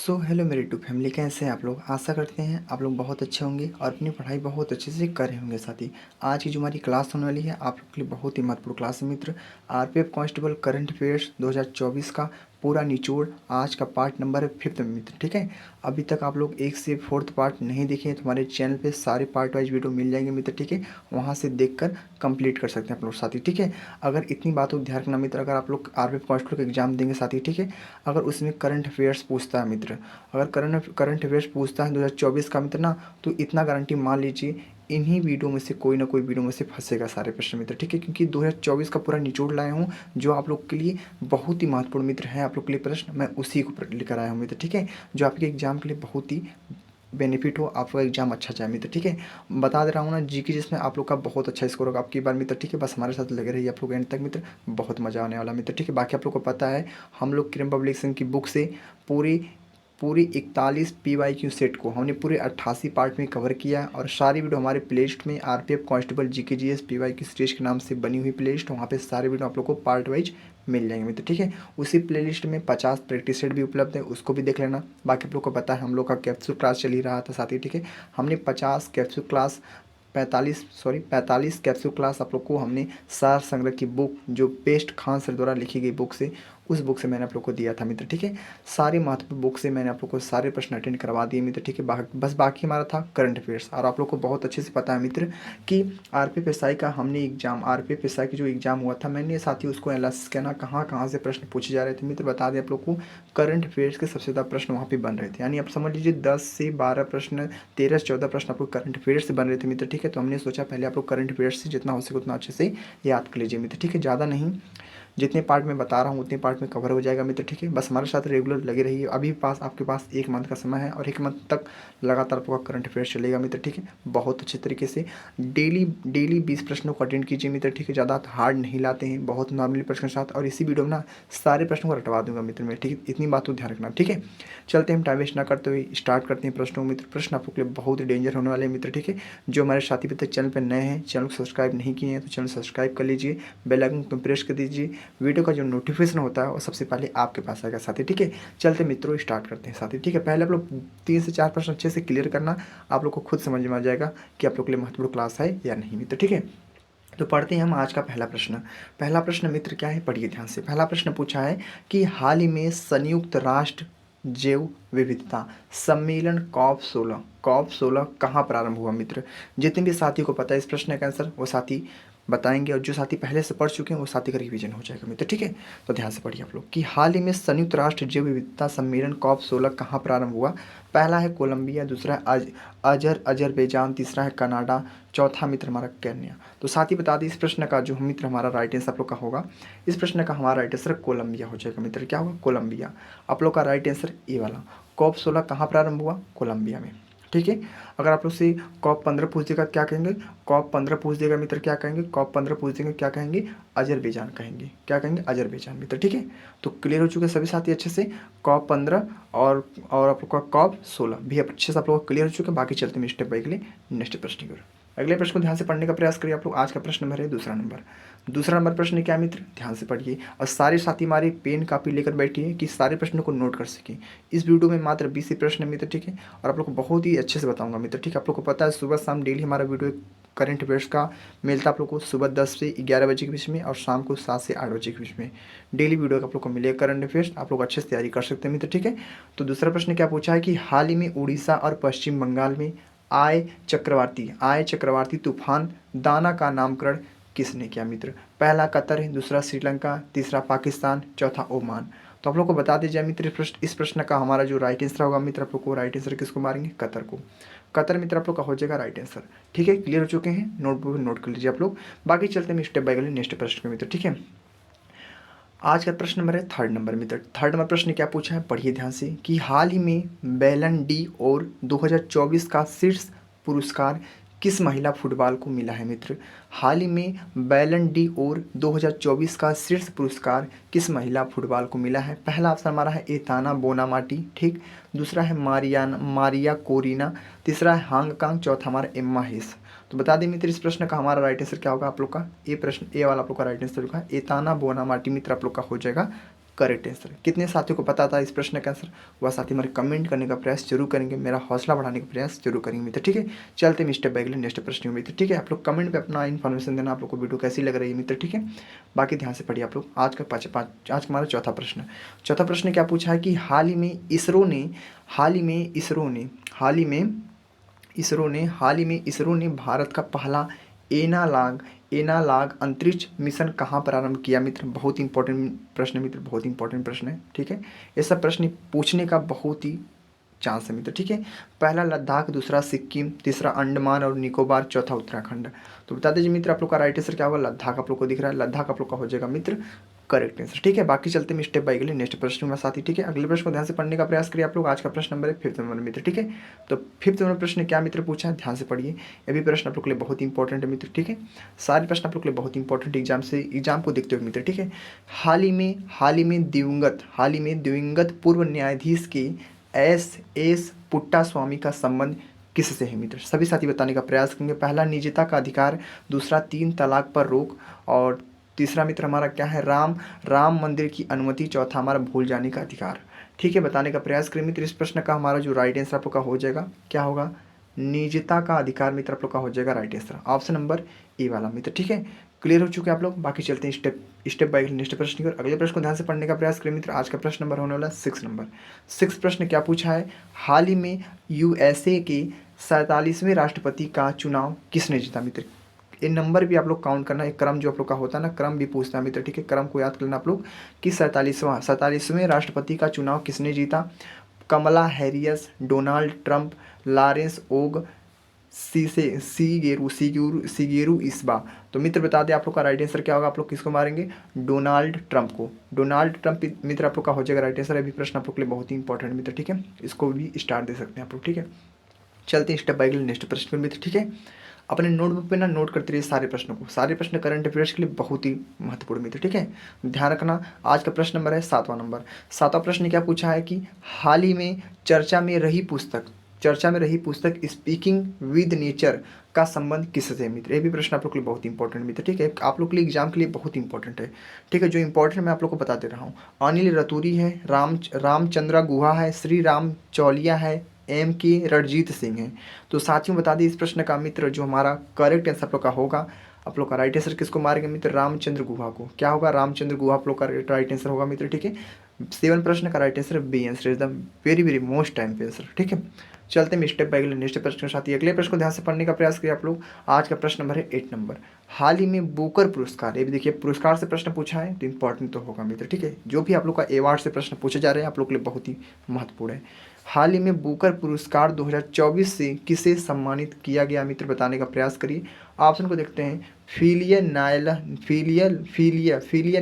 So hello मेरी YouTube family, कैसे हैं आप लोग। आशा करते हैं आप लोग बहुत अच्छे होंगे और अपनी पढ़ाई बहुत अच्छे से कर रहे होंगे। साथ ही आज की जो हमारी क्लास होने वाली है आप लोग के लिए बहुत ही महत्वपूर्ण क्लास है मित्र। आरपीएफ कांस्टेबल करंट अफेयर्स 2024 का पूरा निचोड़ आज का पार्ट नंबर 5 में मित्र। ठीक है, अभी तक आप लोग 1 से 4th पार्ट नहीं देखे हैं तो हमारे चैनल पे सारे पार्ट वाइज वीडियो मिल जाएंगे मित्र। ठीक है, वहाँ से देखकर कंप्लीट कर सकते हैं आप लोग साथी। ठीक है, अगर इतनी बातों को ध्यान रखना मित्र, अगर आप लोग आरपीएफ कांस्टेबल का एग्जाम देंगे साथी, ठीक है, अगर उसमें करंट अफेयर्स पूछता है मित्र, अगर करंट अफेयर्स पूछता है 2024 का मित्र ना, तो इतना गारंटी मान लीजिए इन्हीं वीडियो में से कोई ना कोई वीडियो में से फंसेगा सारे प्रश्न मित्र। ठीक है, क्योंकि 2024 का पूरा निचोड़ लाया हूँ जो आप लोग के लिए बहुत ही महत्वपूर्ण मित्र है। आप लोग के लिए प्रश्न मैं उसी को लेकर आया हूँ मित्र। ठीक है, जो आपके एग्जाम के लिए बहुत ही बेनिफिट हो, आपका एग्जाम अच्छा जाए मित्र। ठीक है, बता दे रहा हूँ ना जीके जिसमें आप लोग का बहुत अच्छा स्कोर होगा आपकी बार मित्र। ठीक है, बस हमारे साथ लगे रहिए आप लोग एंड तक मित्र, बहुत मजा आने वाला मित्र। ठीक है, बाकी आप लोग को पता है हम लोग क्रिम पब्लिकेशन की बुक से पूरी पूरी 41 PYQ सेट को हमने पूरे 88 पार्ट में कवर किया है और सारी वीडियो हमारे प्लेलिस्ट में RPF constable GKGS PYQ series के नाम से बनी हुई प्लेलिस्ट, वहाँ पे सारे वीडियो आप लोग को पार्ट वाइज मिल जाएंगे मित्र। ठीक है, उसी प्लेलिस्ट में 50 प्रैक्टिस सेट भी उपलब्ध है, उसको भी देख लेना। बाकी आप लोग को पता है हम लोग का कैप्सूल क्लास चल ही रहा था साथ ही। ठीक है, हमने 50 कैप्सूल क्लास 45 कैप्सूल क्लास आप लोग को हमने सार संग्रह की बुक जो बेस्ट खान सर द्वारा लिखी गई बुक से, उस बुक से मैंने आप लोग को दिया था मित्र। ठीक है, सारे महत्वपूर्ण बुक से मैंने आप लोग को सारे प्रश्न अटेंड करवा दिए मित्र। ठीक है, बस बाकी हमारा था करंट अफेयर्स। और आप लोग को बहुत अच्छे से पता है मित्र कि आरपीएफ का हमने एग्जाम, आरपीएफ की जो एग्जाम हुआ था मैंने साथ ही उसको एनालिसिस करना कहाँ कहाँ से प्रश्न पूछे जा रहे थे मित्र। बता दें आप लोग को करंट अफेयर्स के सबसे ज़्यादा प्रश्न वहाँ पे बन रहे थे, यानी आप समझ लीजिए 10 से 12 प्रश्न, 13 से 14 प्रश्न आपको करंट अफेयर्स से बन रहे थे मित्र। ठीक है, तो हमने सोचा पहले आप लोग करंट अफेयर्स से जितना हो सके उतना अच्छे से याद कर लीजिए मित्र। ठीक है, ज़्यादा नहीं, जितने पार्ट में बता रहा हूँ उतने पार्ट में कवर हो जाएगा मित्र। ठीक है, बस हमारे साथ रेगुलर लगे रहिए। अभी आपके पास 1 मंथ का समय है और 1 मंथ तक लगातार आपका करंट अफेयर्स चलेगा मित्र। ठीक है, बहुत अच्छे तरीके से डेली 20 प्रश्नों को अटेंड कीजिए मित्र। ठीक है, ज़्यादा हार्ड नहीं लाते हैं, बहुत नॉर्मली प्रश्न के साथ, और इसी वीडियो में ना सारे प्रश्नों को रटवा दूंगा मित्र मैं। ठीक है, इतनी बात को ध्यान रखना। ठीक है, चलते हम टाइम वेस्ट ना करते हुए स्टार्ट करते हैं प्रश्नों मित्र। प्रश्न आपके लिए बहुत ही डेंजर होने वाले हैं मित्र। ठीक है, जो हमारे साथी अभी तक चैनल पर नए हैं, चैनल को सब्सक्राइब नहीं किए हैं तो चैनल सब्सक्राइब कर लीजिए, बेल आइकन को प्रेस कर दीजिए, वीडियो का जो नोटिफिकेशन होता है वो सबसे पहले आपके पास आएगा साथी। ठीक है, चलते मित्रों स्टार्ट करते हैं साथी। ठीक है, पहले आप लोग 3 से 4 प्रश्न अच्छे से क्लियर करना, आप लोग को खुद समझ में आ जाएगा कि आप लोग के लिए महत्वपूर्ण क्लास है या नहीं मित्र। ठीक है, तो पढ़ते हैं हम आज का पहला प्रश्न। पहला प्रश्न मित्र क्या है, पढ़िए ध्यान से। पहला प्रश्न पूछा है कि हाल ही में संयुक्त राष्ट्र जैव विविधता सम्मेलन COP16 कहाँ प्रारंभ हुआ मित्र। जितने भी साथी को पता है इस प्रश्न का आंसर वो साथी बताएंगे, और जो साथी पहले से पढ़ चुके हैं वो साथी का रिवीजन हो जाएगा मित्र। ठीक है, तो ध्यान से पढ़िए आप लोग कि हाल ही में संयुक्त राष्ट्र जैव विविधता सम्मेलन COP16 कहाँ प्रारंभ हुआ। पहला है कोलंबिया, दूसरा है अजरबैजान, तीसरा है कनाडा, चौथा मित्र हमारा केन्या। तो साथ ही बता दें इस प्रश्न का जो मित्र हमारा राइट आंसर आप लोग का होगा, इस प्रश्न का हमारा राइट आंसर कोलंबिया हो जाएगा मित्र। क्या होगा, कोलंबिया। आप लोग का राइट आंसर ए वाला। COP16 कहाँ प्रारंभ हुआ, कोलंबिया में। ठीक है, अगर आप लोग से COP15 पूछ देगा क्या कहेंगे, COP15 पूछ देगा मित्र क्या कहेंगे, COP15 पूछ देंगे क्या कहेंगे, अजरबैजान कहेंगे। क्या कहेंगे, अजरबैजान मित्र। ठीक है, तो क्लियर हो चुके सभी साथी अच्छे से। COP15 और आप लोग का COP16 भी अच्छे से आप लोग क्लियर हो चुके हैं। बाकी चलते हैं स्टेप बाई के लिए नेक्स्ट प्रश्न की ओर। अगले प्रश्न को ध्यान से पढ़ने का प्रयास करिए आप लोग। आज का प्रश्न नंबर है दूसरा नंबर प्रश्न क्या मित्र, ध्यान से पढ़िए और सारे साथी हमारे पेन कापी लेकर बैठिए कि सारे प्रश्नों को नोट कर सकें। इस वीडियो में मात्र 20 ही प्रश्न है मित्र। ठीक है, और आप लोग को बहुत ही अच्छे से बताऊंगा मित्र। ठीक है, आप लोग को पता है सुबह शाम डेली हमारा वीडियो करंट अफेयर्स का मिलता है आप लोग को सुबह 10 से 11 बजे के बीच में और शाम को 7 से 8 बजे के बीच में डेली वीडियो का आप लोग को मिलेगा करंट अफेयर्स, आप लोग अच्छे से तैयारी कर सकते हैं मित्र। ठीक है, तो दूसरा प्रश्न क्या पूछा है कि हाल ही में उड़ीसा और पश्चिम बंगाल में आए चक्रवाती तूफान दाना का नामकरण किसने किया मित्र। पहला कतर है, दूसरा श्रीलंका, तीसरा पाकिस्तान, चौथा ओमान। तो आप लोग को बता दीजिए मित्र इस प्रश्न का हमारा जो राइट आंसर होगा मित्र, आप लोग को राइट आंसर किसको मारेंगे, कतर को। कतर मित्र आप लोग का हो जाएगा राइट आंसर। ठीक है, क्लियर हो चुके हैं, नोटबुक नोट कर लीजिए आप लोग। बाकी चलते हैं स्टेप बाय स्टेप नेक्स्ट प्रश्न में मित्र। ठीक है, आज का प्रश्न नंबर है थर्ड नंबर मित्र। थर्ड नंबर प्रश्न क्या पूछा है, पढ़िए ध्यान से कि हाल ही में बैलन डी और 2024 का शीर्ष पुरस्कार किस महिला फुटबॉल को मिला है मित्र। हाल ही में बैलन डी और 2024 का शीर्ष पुरस्कार किस महिला फुटबॉल को मिला है। पहला ऑप्शन हमारा है एताना बोनामाटी, ठीक, दूसरा है मारिया कोरिना, तीसरा है हांगकांग, चौथा हमारा एम्मा हेस। तो बता दें मित्र इस प्रश्न का हमारा राइट आंसर क्या होगा आप लोग का, ए वाला आप लोग का राइट आंसर होगा एताना बोनामाटी मित्र आप लोग का हो जाएगा करेक्ट आंसर। कितने साथियों को पता था इस प्रश्न का आंसर, वह साथी हमारे कमेंट करने का प्रयास जरूर करेंगे, मेरा हौसला बढ़ाने का प्रयास जरूर करेंगे मित्र, ठीक है। चलते हैं स्टेप बाय अगले नेक्स्ट प्रश्न में मित्र, ठीक है। आप लोग कमेंट पे अपना इन्फॉर्मेशन देना, आप लोग को वीडियो कैसी लग रही है मित्र, ठीक है। बाकी ध्यान से पढ़िए आप लोग। आज का आज का हमारा चौथा प्रश्न क्या पूछा है कि हाल ही में इसरो ने भारत का पहला एनालॉग अंतरिक्ष मिशन कहाँ प्रारंभ किया मित्र। बहुत इंपॉर्टेंट प्रश्न है मित्र, बहुत इंपॉर्टेंट प्रश्न है, ठीक है। ये सब प्रश्न पूछने का बहुत ही चांस है मित्र, ठीक है। पहला लद्दाख, दूसरा सिक्किम, तीसरा अंडमान और निकोबार, चौथा उत्तराखंड। तो बता दीजिए मित्र आप लोग का राइट आंसर क्या होगा। लद्दाख आप लोग को दिख रहा है, लद्दाख आप लोग का हो जाएगा मित्र करेक्ट आंसर, ठीक है। बाकी चलते हैं स्टेप बाय अगले नेक्स्ट प्रश्न में साथी, ठीक है। अगले प्रश्न को ध्यान से पढ़ने का प्रयास करिए आप लोग। आज का प्रश्न नंबर है 5th नंबर मित्र, ठीक है। तो 5th नंबर प्रश्न क्या मित्र पूछा है, ध्यान से पढ़िए। ये भी प्रश्न आप लोग के लिए बहुत इंपॉर्टेंट है मित्र, ठीक है। सारे प्रश्न आप लोग के लिए बहुत इंपॉर्टेंट एग्जाम को देखते हुए मित्र, ठीक है। हाल ही में दिवंगत पूर्व न्यायाधीश के एस पुट्टास्वामी का संबंध किससे है मित्र। सभी साथी बताने का प्रयास करेंगे। पहला निजता का अधिकार, दूसरा 3 तलाक पर रोक, और तीसरा मित्र हमारा क्या है, राम मंदिर की अनुमति, चौथा हमारा भूल जाने का अधिकार, ठीक है। बताने का प्रयास करें मित्र। इस प्रश्न का हमारा जो राइट आंसर आप लोग का हो जाएगा क्या होगा, निजता का अधिकार मित्र आप लोग का हो जाएगा right answer, option number A वाला मित्र, ठीक है। क्लियर हो चुके हैं आप लोग। बाकी चलते हैं स्टेप बाय नेक्स्ट प्रश्न की ओर। अगले प्रश्न को ध्यान से पढ़ने का प्रयास करें मित्र। आज का प्रश्न नंबर होने वाला 6 नंबर। 6 प्रश्न क्या पूछा है, हाल ही में यूएसए के 47वें राष्ट्रपति का चुनाव किसने जीता मित्र। ये नंबर भी आप लोग काउंट करना, एक क्रम जो आप लोग का होता है ना, क्रम भी पूछता है मित्र, ठीक है। क्रम को याद करना आप लोग कि 47वें राष्ट्रपति का चुनाव किसने जीता। कमला हैरिस, डोनाल्ड ट्रंप, लॉरेंस ओग, सीगेरू इस्बा। तो मित्र बता दें आप लोग का राइट आंसर क्या होगा। आप लोग किसको मारेंगे, डोनाल्ड ट्रंप को। डोनाल्ड ट्रंप मित्र आप लोग का हो जाएगा राइट आंसर। अभी प्रश्न आप लोग के लिए बहुत ही इंपॉर्टेंट मित्र, ठीक है। इसको भी स्टार दे सकते हैं आप लोग, ठीक है। चलते हैं स्टेप बाय नेक्स्ट प्रश्न मित्र, ठीक है। अपने नोटबुक पे ना नोट करते रहिए सारे प्रश्नों को। सारे प्रश्न करंट अफेयर्स के लिए बहुत ही महत्वपूर्ण मित्र, ठीक है। ध्यान रखना। आज का प्रश्न नंबर है 7वां नंबर। 7वां प्रश्न क्या पूछा है कि हाल ही में चर्चा में रही पुस्तक स्पीकिंग विद नेचर का संबंध किससे है मित्र। ये भी प्रश्न आप लोग के लिए बहुत इंपॉर्टेंट मित्र, ठीक है। आप लोग के लिए एग्जाम के लिए बहुत इंपॉर्टेंट है, ठीक है। जो इंपॉर्टेंट मैं आप लोग को बता दे रहा हूँ। अनिल रतूरी है, रामचंद्रा गुहा है, श्री राम चौलिया है, के रणजीत सिंह है। तो साथियों बता दें इस प्रश्न का मित्र जो हमारा करेक्ट आंसर आप लोग का होगा, आप लोग का राइट आंसर किसको मारेंगे मित्र, रामचंद्र गुहा को। क्या होगा, रामचंद्र गुहा आप लोग का राइट आंसर होगा मित्र, ठीक है। 7 प्रश्न का right answer B answer is the very most time पे आंसर, ठीक है। चलते हैं स्टेप बाय नेक्स्ट प्रश्न के साथ ही। अगले प्रश्न को ध्यान से पढ़ने का प्रयास करिए आप लोग। आज का प्रश्न नंबर है 8 नंबर। हाल ही में बुकर पुरस्कार, ये भी देखिए पुरस्कार से प्रश्न पूछा है तो इंपॉर्टेंट तो होगा मित्र, ठीक है। जो भी आप लोग का अवार्ड से प्रश्न पूछे जा रहे हैं आप लोग के लिए बहुत ही महत्वपूर्ण है। हाल ही में बुकर पुरस्कार 2024 से किसे सम्मानित किया गया मित्र, बताने का प्रयास करिए। ऑप्शन को देखते हैं। फीलिया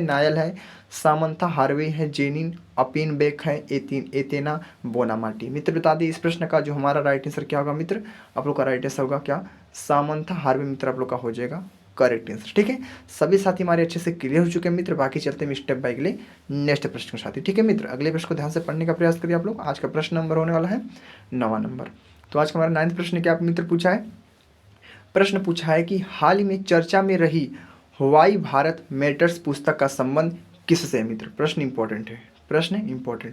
नायल है, सामंथा हार्वे है, जेनिन अपिनबेक है, एतेना बोनामाटी। मित्र बता दिए इस प्रश्न का जो हमारा राइट आंसर क्या होगा मित्र, आप लोग का राइट आंसर होगा क्या, सामंथा हार्वे मित्र आप लोग का हो जाएगा करेक्ट आंसर, ठीक है। सभी साथी हमारे अच्छे से क्लियर हो चुके हैं मित्र। बाकी चलते हैं स्टेप बाय अगले नेक्स्ट प्रश्न के साथी, ठीक है मित्र। अगले प्रश्न को ध्यान से पढ़ने का प्रयास करिए आप लोग। आज का प्रश्न नंबर होने वाला है 9वां नंबर। तो आज का हमारा 9वां प्रश्न क्या मित्र पूछा है, प्रश्न पूछा है कि हाल ही में चर्चा में रही हवाई भारत मैटर्स पुस्तक का संबंध किससे है मित्र। प्रश्न इंपॉर्टेंट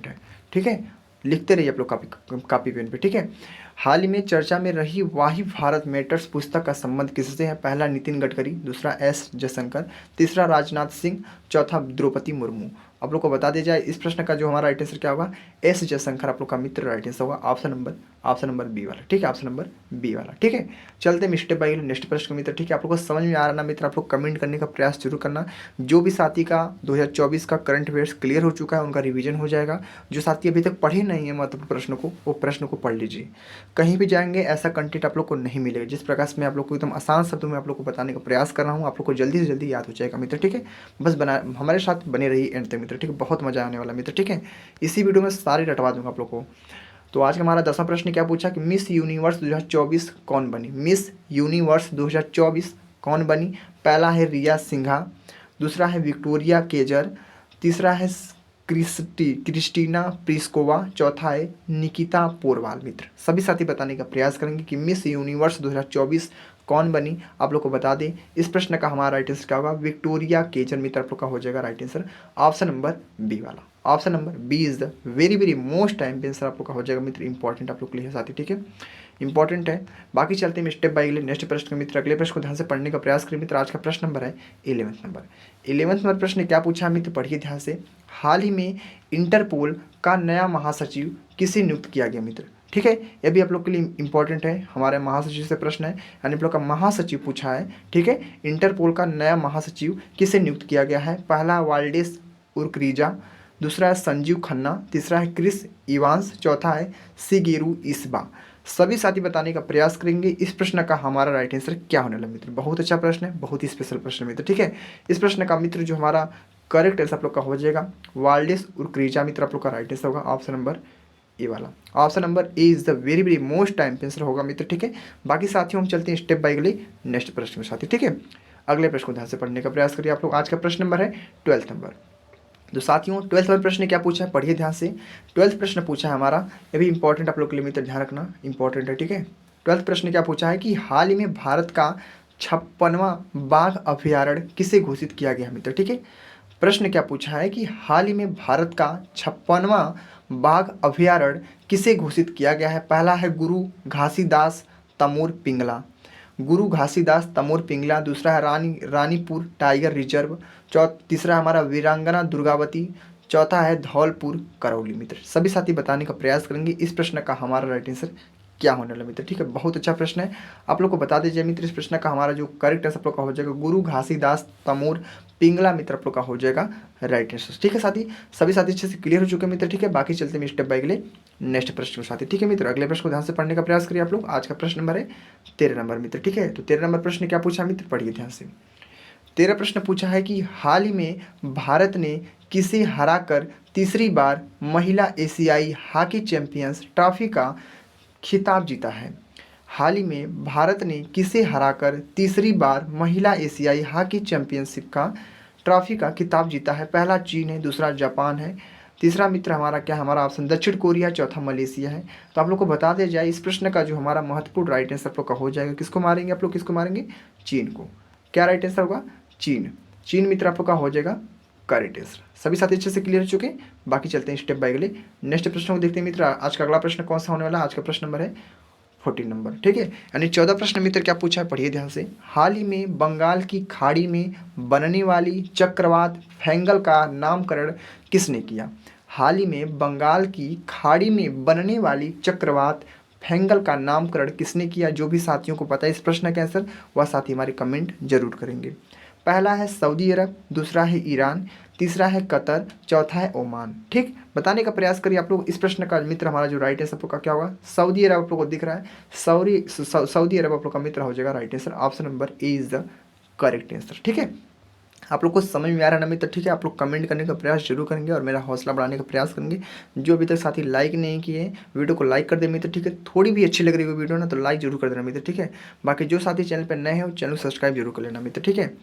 है, ठीक है। लिखते रहिए आप लोग कापी पेन पे, ठीक है। हाल ही में चर्चा में रही वाही भारत मैटर्स पुस्तक का संबंध किससे है। पहला नितिन गडकरी, दूसरा एस जयशंकर, तीसरा राजनाथ सिंह, चौथा द्रौपदी मुर्मू। आप लोग को बता दिया जाए इस प्रश्न का जो हमारा राइट आंसर क्या होगा, एस जयशंकर आप लोग का मित्र राइट आंसर होगा, ऑप्शन नंबर बी वाला, ठीक है। ऑप्शन नंबर बी वाला, ठीक है। चलते हैं स्टेप बाय नेक्स्ट प्रश्न मित्र, ठीक है। आप लोग को समझ में आ रहा ना मित्र, आप लोग कमेंट करने का प्रयास जरूर करना। जो भी साथी का 2024 का करंट अफेयर्स क्लियर हो चुका है उनका रिवीजन हो जाएगा। जो साथी अभी तक पढ़े नहीं है महत्वपूर्ण प्रश्नों को, वो प्रश्न को पढ़ लीजिए। कहीं भी जाएंगे ऐसा कंटेंट आप लोग को नहीं मिलेगा जिस प्रकार से मैं आप लोग को एकदम आसान शब्दों में आप लोग को बताने का प्रयास कर रहा हूँ। आप लोग को जल्दी से जल्दी याद हो जाएगा मित्र, ठीक है। बस हमारे साथ बने रहिए एंड तक मित्र, ठीक है। बहुत मजा आने वाला मित्र, ठीक है। इसी वीडियो में सारे रटवा दूंगा आप लोग को। तो आज का हमारा 10वां प्रश्न क्या पूछा कि मिस यूनिवर्स 2024 कौन बनी। मिस यूनिवर्स 2024 कौन बनी। पहला है रिया सिन्हा, दूसरा है विक्टोरिया केजर, तीसरा है क्रिस्टीना प्रिस्कोवा, चौथा है निकिता पोरवाल मित्र। सभी साथी बताने का प्रयास करेंगे कि मिस यूनिवर्स 2024 कौन बनी, आप लोग को बता दें। इस प्रश्न का हमारा राइट आंसर क्या होगा, विक्टोरिया केजर मित्र आप लोग का हो जाएगा right answer option number B वाला। Option number B is the very very most time answer आप लोग का हो जाएगा मित्र, इंपॉर्टेंट आप लोग के लिए साथी, ठीक है, इंपॉर्टेंट है। बाकी चलते हैं स्टेप बाय अगले नेक्स्ट प्रश्न मित्र। अगले प्रश्न को ध्यान से पढ़ने का प्रयास करें मित्र। आज का प्रश्न नंबर है 11th नंबर। 11th नंबर प्रश्न क्या पूछा है मित्र, पढ़िए ध्यान से। हाल ही में इंटरपोल का नया महासचिव किसे नियुक्त किया गया मित्र, ठीक है, यह भी आप लोग के लिए इंपॉर्टेंट है। हमारे महासचिव से प्रश्न है, यानी आप लोग का महासचिव पूछा है, ठीक है। इंटरपोल का नया महासचिव किसे नियुक्त किया गया है, पहला वाल्डेस उर्क्रीजा, दूसरा है संजीव खन्ना, तीसरा है क्रिस इवांस, चौथा है सिगेरू इसबा। सभी साथी बताने का प्रयास करेंगे इस प्रश्न का हमारा राइट आंसर क्या होने वाला मित्र। बहुत अच्छा प्रश्न है, बहुत ही स्पेशल प्रश्न मित्र, ठीक है। इस प्रश्न का मित्र जो हमारा करेक्ट आंसर आप लोग का हो जाएगा वाल्डेस उर्क्रीजा मित्र आप लोग का राइट आंसर होगा ऑप्शन नंबर ए वाला। Option number A is the very very most time answer होगा मित्र, ठीक है। बाकी साथियों हम चलते हैं स्टेप बाय अगले नेक्स्ट प्रश्न में साथी, ठीक है। अगले प्रश्न को ध्यान से पढ़ने का प्रयास करिए आप लोग। आज का प्रश्न नंबर है 12th नंबर। तो साथियों 12th नंबर प्रश्न क्या पूछा है, पढ़िए ध्यान से। 12th प्रश्न पूछा है हमारा, ये भी इंपॉर्टेंट आप लोग के लिए मित्र, ध्यान रखना इंपॉर्टेंट है, ठीक है। 12th प्रश्न क्या पूछा है कि हाल ही में भारत का 56वां बाघ अभ्यारण्य किसे घोषित किया गया मित्र, ठीक है। प्रश्न क्या पूछा है कि हाल ही में भारत का 56वां बाघ अभ्यारण्य किसे घोषित किया गया है, पहला है गुरु घासीदास तमोर पिंगला, गुरु घासीदास तमोर पिंगला, दूसरा है रानीपुर टाइगर रिजर्व, तीसरा हमारा वीरांगना दुर्गावती, चौथा है धौलपुर करौली मित्र। सभी साथी बताने का प्रयास करेंगे इस प्रश्न का हमारा राइट आंसर क्या होने वाला मित्र, ठीक है। बहुत अच्छा प्रश्न है, आप लोग को बता दीजिए मित्र। इस प्रश्न का हमारा जो करेक्ट आंसर आप लोग का हो जाएगा गुरु घासीदास तमोर पिंगला मित्र आप लोग का हो जाएगा राइट आंसर, ठीक है साथी। सभी साथी अच्छे से क्लियर हो चुके हैं मित्र, ठीक है। बाकी चलते हैं स्टेप बाय अगले नेक्स्ट प्रश्न के साथी, ठीक है मित्र। अगले प्रश्न को ध्यान से पढ़ने का प्रयास करिए आप लोग। आज का प्रश्न नंबर है 13 नंबर मित्र, ठीक है। तो 13 नंबर प्रश्न क्या पूछा मित्र, पढ़िए ध्यान से। 13 प्रश्न पूछा है कि हाल ही में भारत ने किसे हराकर तीसरी बार महिला एशियाई हॉकी चैंपियंस ट्रॉफी का खिताब जीता है। हाल ही में भारत ने किसे हराकर तीसरी बार महिला एशियाई हॉकी चैंपियनशिप का ट्रॉफी का खिताब जीता है, पहला चीन है, दूसरा जापान है, तीसरा मित्र हमारा क्या, हमारा ऑप्शन दक्षिण कोरिया, चौथा मलेशिया है। तो आप लोग को बता दिया जाए इस प्रश्न का जो हमारा महत्वपूर्ण राइट आंसर आप लोग का हो जाएगा, किसको मारेंगे आप लोग, किसको मारेंगे, चीन को। क्या राइट आंसर होगा, चीन। चीन मित्र आप लोग का हो जाएगा करेक्ट आंसर। सभी साथी अच्छे से क्लियर हो चुके हैं। बाकी चलते हैं स्टेप बाय अगले नेक्स्ट प्रश्न को देखते हैं मित्र। आज का अगला प्रश्न कौन सा होने वाला है, आज का प्रश्न नंबर है 14 नंबर, ठीक है। यानी 14 प्रश्न मित्र क्या पूछा है, पढ़िए ध्यान से। हाल ही में बंगाल की खाड़ी में बनने वाली चक्रवात फैंगल का नामकरण किसने किया। हाल ही में बंगाल की खाड़ी में बनने वाली चक्रवात फैंगल का नामकरण किसने किया। जो भी साथियों को पता है इस प्रश्न का आंसर, वह साथी हमारे कमेंट जरूर करेंगे। पहला है सऊदी अरब, दूसरा है ईरान, तीसरा है कतर, चौथा है ओमान, ठीक। बताने का प्रयास करिए आप लोग इस प्रश्न का मित्र। हमारा जो राइट आंसर का क्या होगा, सऊदी अरब आप लोग को दिख रहा है, सऊदी अरब आप लोग का मित्र हो जाएगा right answer, option number A is the correct answer, ठीक है। आप लोग को समझ में आ रहा है ना मित्र, ठीक है। आप लोग कमेंट करने का प्रयास जरूर करेंगे और मेरा हौसला बढ़ाने का प्रयास करेंगे। जो अभी तक साथी लाइक नहीं किए वीडियो को लाइक कर दे मित्र, ठीक है। थोड़ी भी अच्छी लग रही है वीडियो ना तो लाइक जरूर कर देना मित्र, ठीक है। बाकी जो साथी चैनल पर नए हो चैनल सब्सक्राइब जरूर कर लेना मित्र, ठीक है।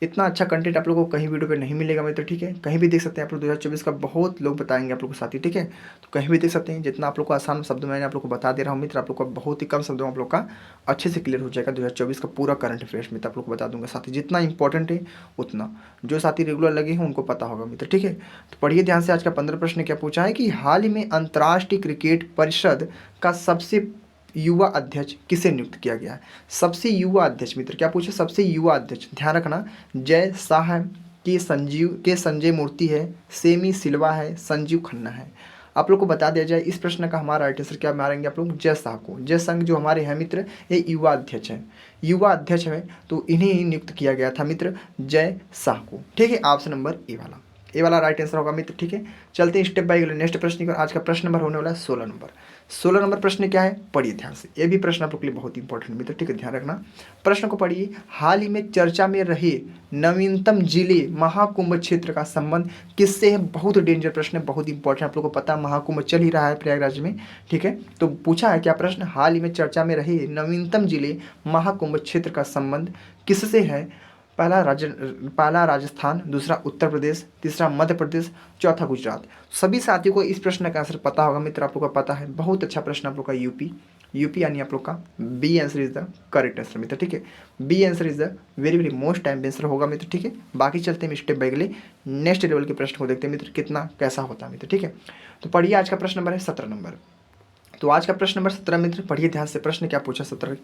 इतना अच्छा कंटेंट आप लोगों को कहीं वीडियो पे नहीं मिलेगा मित्र, ठीक है। कहीं भी देख सकते हैं आप लोग 2024 का बहुत लोग बताएंगे आप लोग को साथी, ठीक है। तो कहीं भी देख सकते हैं। जितना आप लोग को आसान शब्दों में मैंने आप लोग को बता दे रहा हूँ मित्र, आप लोग को बहुत ही कम शब्दों में आप लोग का अच्छे से क्लियर हो जाएगा 2024 का पूरा करंट अफेयर्स मित्र। आप लोग को बता दूंगा साथी, जितना इंपॉर्टेंट है उतना, जो साथी रेगुलर लगे हैं उनको पता होगा मित्र, ठीक है। तो पढ़िए ध्यान से। आज का 15 प्रश्न क्या पूछा है कि हाल ही में अंतर्राष्ट्रीय क्रिकेट परिषद का सबसे युवा अध्यक्ष किसे नियुक्त किया गया है। सबसे युवा अध्यक्ष मित्र क्या पूछे, सबसे युवा अध्यक्ष, ध्यान रखना। जय शाह है कि संजय मूर्ति है, सेमी सिल्वा है, संजीव खन्ना है। आप लोग को बता दिया जाए इस प्रश्न का हमारा राइट आंसर क्या मारेंगे आप लोग, जय शाह को। जय संघ जो हमारे हैं मित्र ये युवा अध्यक्ष है, युवा अध्यक्ष है, तो इन्हें नियुक्त किया गया था मित्र जय शाह को, ठीक है। ऑप्शन नंबर ए वाला राइट आंसर होगा मित्र, ठीक है। चलते हैं स्टेप बाय नेक्स्ट प्रश्न की। आज का प्रश्न नंबर होने वाला है 16 नंबर। 16 नंबर प्रश्न क्या है, पढ़िए ध्यान से। ये भी प्रश्न आप लोग के लिए बहुत इंपॉर्टेंट मित्र, ठीक है, ध्यान रखना। प्रश्न को पढ़िए। हाल ही में चर्चा में रहे नवीनतम जिले महाकुंभ क्षेत्र का संबंध किससे है। बहुत डेंजर प्रश्न है, बहुत इंपॉर्टेंट। आप लोग को पता है महाकुंभ चल ही रहा है प्रयागराज में, ठीक है। तो पूछा है क्या प्रश्न, हाल ही में चर्चा में रहे नवीनतम जिले महाकुंभ क्षेत्र का संबंध किससे है, पहला राजस्थान, दूसरा उत्तर प्रदेश, तीसरा मध्य प्रदेश, चौथा गुजरात। सभी साथियों को इस प्रश्न का आंसर पता होगा मित्र, आप लोग का पता है। बहुत अच्छा प्रश्न आप लोग का यूपी। यूपी यानी आप लोग का B answer is the correct answer मित्र, ठीक है। B answer is the very very most time answer होगा मित्र, ठीक है। बाकी चलते हैं स्टेप बाय अगले नेक्स्ट लेवल के प्रश्न को देखते हैं मित्र, कितना कैसा होता है मित्र, ठीक है। तो पढ़िए, आज का प्रश्न नंबर है 17 नंबर। तो आज का प्रश्न नंबर 17 मित्र, पढ़िए ध्यान से। प्रश्न क्या पूछा 17,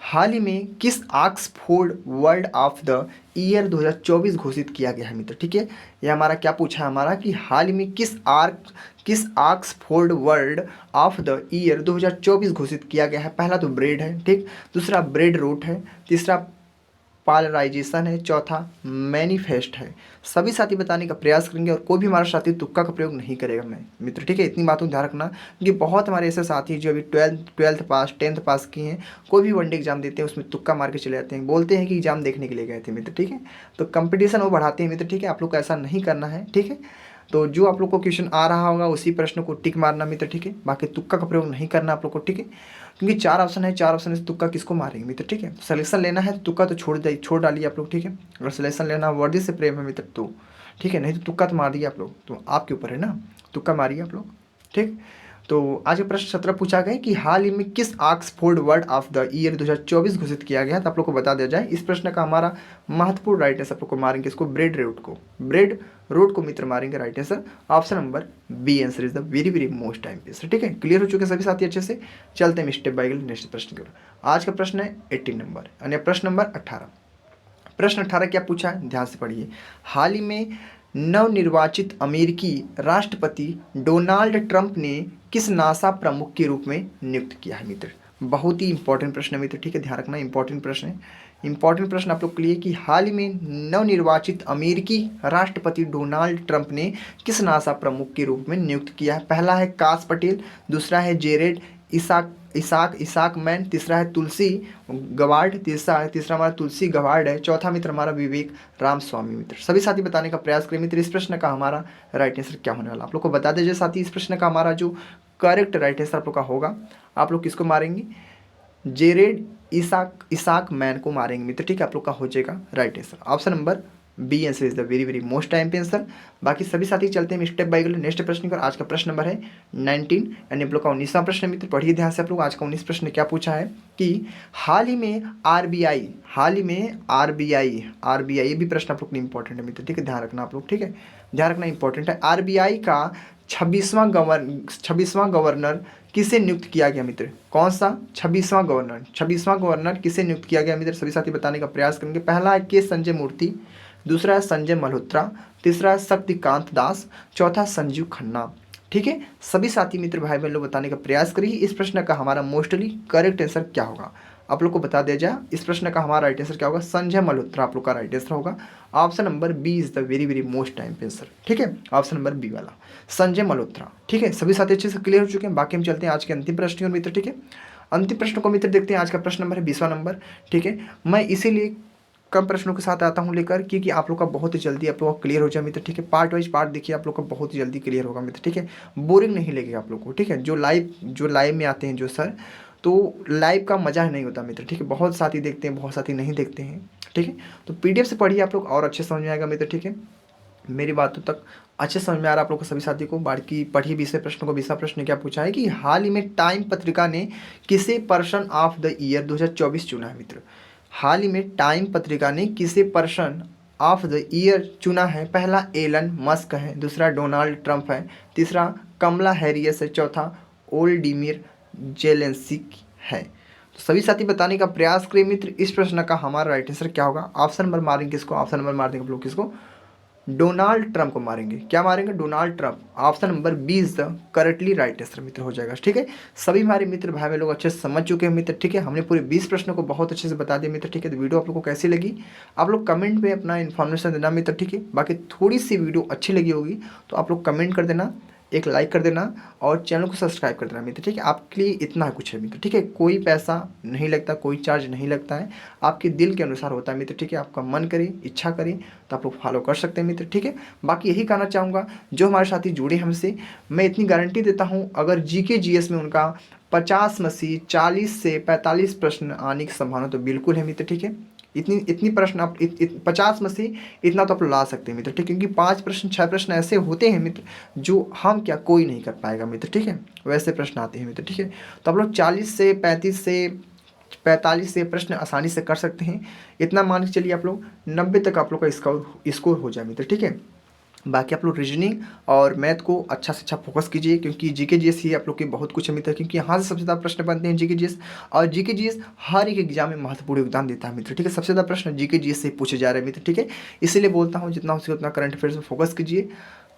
हाल ही में किस Oxford world of the year 2024 घोषित किया गया है मित्र, ठीक है। यह हमारा क्या पूछा है हमारा कि हाल ही में किस Oxford world of the year 2024 घोषित किया गया है। पहला तो ब्रेड है, ठीक। दूसरा ब्रेड रूट है, तीसरा पॉलराइजेशन है, चौथा मैनिफेस्ट है। सभी साथी बताने का प्रयास करेंगे और कोई भी हमारा साथी तुक्का का प्रयोग नहीं करेगा मैं मित्र, ठीक है। इतनी बातों ध्यान रखना कि बहुत हमारे ऐसे साथी जो अभी ट्वेल्थ पास 10th पास किए हैं, कोई भी वनडे एग्जाम देते हैं उसमें तुक्का मार के चले जाते हैं, बोलते हैं कि एग्जाम देखने के लिए गए थे मित्र, ठीक है। तो कंपटीशन वो बढ़ाते हैं मित्र, ठीक है। आप लोग को ऐसा नहीं करना है, ठीक है। तो जो आप लोग को क्वेश्चन आ रहा होगा उसी प्रश्न को टिक मारना मित्र, ठीक है। बाकी तुक्का का प्रयोग नहीं करना आप लोग को, ठीक है। क्योंकि 4 ऑप्शन है, 4 ऑप्शन से तुक्का किसको मारेंगे मित्र, ठीक है। सिलेक्शन लेना है तो तुक्का तो छोड़ डालिए आप लोग, ठीक है। अगर सिलेक्शन लेना वर्दी से प्रेम है मित्र तो ठीक है, नहीं तो तुक्का तो मार दिए आप लोग, तो आपके ऊपर है ना, तुक्का मारिए आप लोग, ठीक। तो आज का प्रश्न 17 पूछा गया कि हाल ही में किस Oxford word of the year 2024 घोषित किया गया, तो आप लोग को बता दिया जाए। इस प्रश्न का हमारा महत्वपूर्ण राइट आंसर आप लोग को मारेंगे इसको, ब्रेड रूट को मित्र मारेंगे right answer. Option number B answer is the very very most time answer, ठीक है। क्लियर हो चुके हैं सभी साथी अच्छे से। चलते हैं स्टेप बाय नेक्स्ट प्रश्न की ओर। आज का प्रश्न है 18 नंबर यानी प्रश्न नंबर 18। प्रश्न 18 क्या पूछा है, ध्यान से पढ़िए। हाल ही में नवनिर्वाचित अमेरिकी राष्ट्रपति डोनाल्ड ट्रंप ने किस नासा प्रमुख के रूप में नियुक्त किया है मित्र। बहुत ही इंपॉर्टेंट प्रश्न है मित्र, ठीक है। ध्यान रखना, इंपॉर्टेंट प्रश्न है। इंपॉर्टेंट प्रश्न आप लोग के लिए कि हाल ही में नवनिर्वाचित अमेरिकी राष्ट्रपति डोनाल्ड ट्रंप ने किस नासा प्रमुख के रूप में नियुक्त किया है। पहला है काश पटेल, दूसरा है जेरेड इसाक मैन, तीसरा है तुलसी गवार्ड, तीसरा हमारा तुलसी गवार्ड है, चौथा मित्र हमारा विवेक रामस्वामी मित्र। सभी साथी बताने का प्रयास करें मित्र, इस प्रश्न का हमारा राइट आंसर क्या होने वाला आप लोग को बता दीजिए साथी। इस प्रश्न का हमारा जो करेक्ट राइट आंसर आप लोग का होगा, आप लोग किसको मारेंगे, जेरेड इसाक मैन को मारेंगे मित्र, ठीक है। आप लोग का हो जाएगा right answer. Option number B answer is the very very most time पे आंसर। बाकी सभी साथी चलते हैं स्टेप बाय नेक्स्ट प्रश्न पर। आज का प्रश्न नंबर है 19 यानी आप लोग का 19वां प्रश्न मित्र, पढ़िए ध्यान से आप लोग। आज का 19 प्रश्न क्या पूछा है कि हाल ही में आरबीआई ये भी प्रश्न आप लोग के लिए इंपॉर्टेंट है मित्र, ठीक है। ध्यान रखना आप लोग, ठीक है। ध्यान रखना इंपॉर्टेंट है। आरबीआई का 26वां गवर्नर किसे नियुक्त किया गया मित्र, कौन सा 26वां गवर्नर किसे नियुक्त किया गया मित्र, सभी साथी बताने का प्रयास करेंगे। पहला है के संजय मूर्ति, दूसरा है संजय मल्होत्रा, तीसरा है शक्तिकांत दास, चौथा संजीव खन्ना, ठीक है। सभी साथी मित्र भाई बहन लोग बताने का प्रयास करिए। इस प्रश्न का हमारा मोस्टली करेक्ट आंसर क्या होगा आप लोग को बता दिया जाए। इस प्रश्न का हमारा राइट आंसर क्या होगा, संजय मल्होत्रा आप लोग का राइट आंसर होगा। Option number B is the very very most time answer, ठीक है। ऑप्शन नंबर बी वाला संजय मल्होत्रा, ठीक है। सभी साथी अच्छे से क्लियर हो चुके हैं। बाकी हम चलते हैं आज के अंतिम प्रश्न और मित्र, ठीक है। अंतिम प्रश्न को मित्र देखते हैं। आज का प्रश्न नंबर है 20वां नंबर, ठीक है। मैं इसीलिए कम प्रश्नों के साथ आता हूँ लेकर, क्योंकि आप लोग का बहुत ही जल्दी आप लोग का क्लियर हो जाए मित्र, ठीक है। पार्ट वाइज पार्ट देखिए, आप लोग का बहुत ही जल्दी क्लियर होगा मित्र, ठीक है। बोरिंग नहीं लगेगा आप लोग को, ठीक है। जो लाइव में आते हैं जो सर, तो लाइव का मजा नहीं होता मित्र, ठीक है। बहुत साथी देखते हैं, बहुत साथी नहीं देखते हैं, ठीक है। तो पीडीएफ से पढ़िए आप लोग और अच्छे समझ में आएगा मित्र, ठीक है। मेरी बातों तक अच्छे समझ में आ रहा है आप लोग को सभी साथी को। बाकी पढ़िए 20वें प्रश्न को। 20वां प्रश्न क्या पूछा है कि हाल ही में टाइम पत्रिका ने किसे पर्सन ऑफ द ईयर 2024 चुना है मित्र। हाल ही में टाइम पत्रिका ने किसे पर्सन ऑफ द ईयर चुना है। पहला एलन मस्क है, दूसरा डोनाल्ड ट्रंप है, तीसरा कमला हैरिस है, चौथा ओल्डिमिर जेलेंस्की है। तो सभी साथी बताने का प्रयास करें मित्र, इस प्रश्न का हमारा राइट आंसर क्या होगा। ऑप्शन नंबर मारेंगे किसको, ऑप्शन नंबर मार देंगे आप लोग किसको, डोनाल्ड ट्रंप को मारेंगे। क्या मारेंगे, Donald Trump. Option number B is the correctly right answer मित्र हो जाएगा, ठीक है। सभी हमारे मित्र भाई लोग अच्छे से समझ चुके हैं मित्र, ठीक है। हमने पूरे 20 प्रश्नों को बहुत अच्छे से बता दिया मित्र, ठीक है। तो वीडियो आप लोग को कैसी लगी आप लोग कमेंट में अपना इन्फॉर्मेशन देना मित्र, ठीक है। बाकी थोड़ी सी वीडियो अच्छी लगी होगी तो आप लोग कमेंट कर देना, एक लाइक कर देना और चैनल को सब्सक्राइब कर देना मित्र, ठीक है। आपके लिए इतना कुछ है मित्र, ठीक है। कोई पैसा नहीं लगता, कोई चार्ज नहीं लगता है, आपके दिल के अनुसार होता है मित्र, ठीक है। आपका मन करे, इच्छा करे तो आप लोग फॉलो कर सकते हैं मित्र, ठीक है। बाकी यही कहना चाहूँगा, जो हमारे साथी जुड़े हमसे, मैं इतनी गारंटी देता हूँ अगर जीके जीएस में उनका 50 में से 40 से 45 प्रश्न आने की संभावना तो बिल्कुल है मित्र, ठीक है। इतनी इतनी प्रश्न आप 50 में से इतना तो आप ला सकते हैं मित्र, ठीक है, क्योंकि 5 प्रश्न 6 प्रश्न ऐसे होते हैं मित्र जो हम क्या कोई नहीं कर पाएगा मित्र, ठीक है, वैसे प्रश्न आते हैं मित्र, ठीक है। तो आप लोग 40 से 35 से 45 से प्रश्न आसानी से कर सकते हैं। इतना मान के चलिए आप लोग 90 तक आप लोग का स्कोर हो जाए मित्र, ठीक है। बाकी आप लोग रीजनिंग और मैथ को अच्छा से अच्छा फोकस कीजिए, क्योंकि जीके जीएस ही आप लोग के बहुत कुछ मित्र है, क्योंकि यहाँ से सबसे ज़्यादा प्रश्न बनते हैं जीके जीएस, और जीके जीएस हर एक एग्जाम में महत्वपूर्ण योगदान देता है मित्र, ठीक है। सबसे ज़्यादा प्रश्न जीके जीएस से पूछे जा रहे हैं मित्र, ठीक है। इसीलिए बोलता हूँ जितना हो सके उतना करंट अफेयर्स में फोकस कीजिए,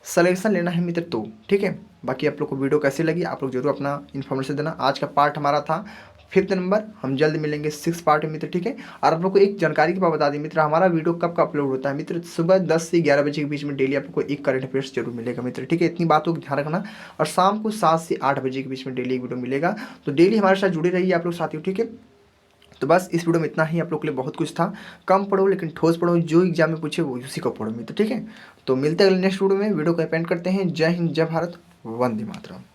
सलेक्शन लेना है मित्र तो, ठीक है। बाकी आप लोग को वीडियो कैसी लगी आप लोग जरूर अपना इन्फॉर्मेशन देना। आज का पार्ट हमारा था 5th नंबर, हम जल्द मिलेंगे 6 पार्ट में मित्र, ठीक है। और आप लोग को एक जानकारी के बाद बता दें मित्र, हमारा वीडियो कब का अपलोड होता है मित्र, सुबह 10 से 11 बजे के बीच में डेली आपको एक करंट अफेयर्स जरूर मिलेगा मित्र, ठीक है। इतनी बातों का ध्यान रखना। और शाम को 7 से 8 बजे के बीच में डेली एक वीडियो मिलेगा, तो डेली हमारे साथ जुड़े रहिए आप लोग साथियों, ठीक है। तो बस इस वीडियो में इतना ही, आप लोग के लिए बहुत कुछ था। कम पढ़ो लेकिन ठोस पढ़ो, जो एग्जाम में पूछे वो उसी को पढ़ो मित्र, ठीक है। तो मिलते हैं अगले नेक्स्ट वीडियो में। वीडियो को एंड करते हैं। जय हिंद, जय भारत, वंदे मातरम।